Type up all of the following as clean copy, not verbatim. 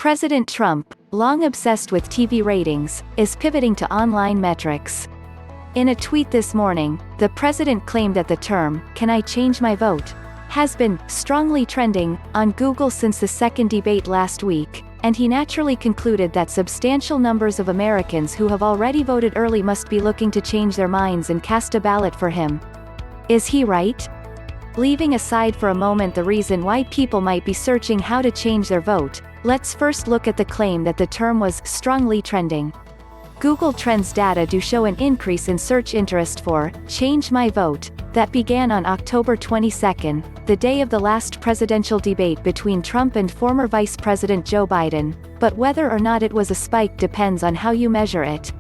President Trump, long obsessed with TV ratings, is pivoting to online metrics. In a tweet this morning, the president claimed that the term, "Can I change my vote?" has been strongly trending on Google since the second debate last week, and he naturally concluded that substantial numbers of Americans who have already voted early must be looking to change their minds and cast a ballot for him. Is he right? Leaving aside for a moment the reason why people might be searching how to change their vote, let's first look at the claim that the term was strongly trending. Google Trends data do show an increase in search interest for "Change My Vote" that began on October 22, the day of the last presidential debate between Trump and former Vice President Joe Biden, but whether or not it was a spike depends on how you measure it.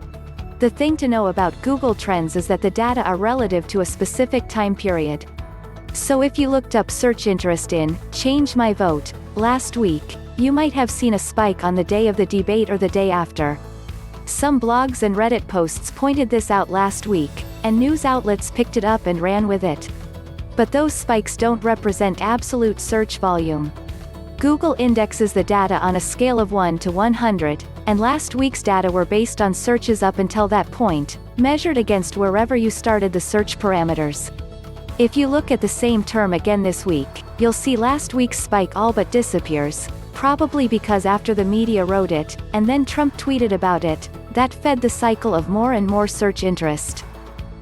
The thing to know about Google Trends is that the data are relative to a specific time period. So if you looked up search interest in "Change My Vote" last week, you might have seen a spike on the day of the debate or the day after. Some blogs and Reddit posts pointed this out last week, and news outlets picked it up and ran with it. But those spikes don't represent absolute search volume. Google indexes the data on a scale of 1 to 100, and last week's data were based on searches up until that point, measured against wherever you started the search parameters. If you look at the same term again this week, you'll see last week's spike all but disappears, probably because after the media wrote it, and then Trump tweeted about it, that fed the cycle of more and more search interest.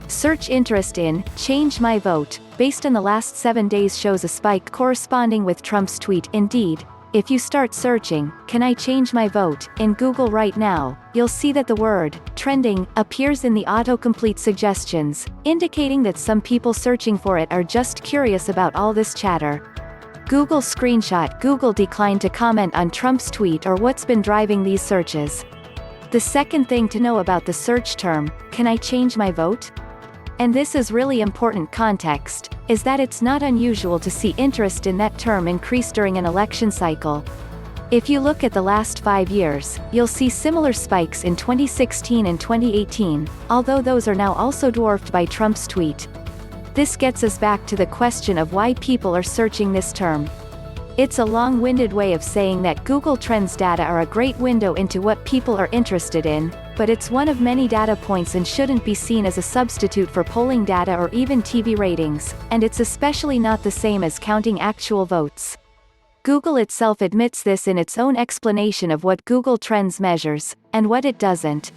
Search interest in "Change My Vote" based on the last 7 days shows a spike corresponding with Trump's tweet. Indeed, if you start searching "Can I change my vote" in Google right now, you'll see that the word "trending" appears in the autocomplete suggestions, indicating that some people searching for it are just curious about all this chatter. Google screenshot: Google declined to comment on Trump's tweet or what's been driving these searches. The second thing to know about the search term, "Can I change my vote?" and this is really important context, is that it's not unusual to see interest in that term increase during an election cycle. If you look at the last 5 years, you'll see similar spikes in 2016 and 2018, although those are now also dwarfed by Trump's tweet. This gets us back to the question of why people are searching this term. It's a long-winded way of saying that Google Trends data are a great window into what people are interested in, but it's one of many data points and shouldn't be seen as a substitute for polling data or even TV ratings, and it's especially not the same as counting actual votes. Google itself admits this in its own explanation of what Google Trends measures, and what it doesn't.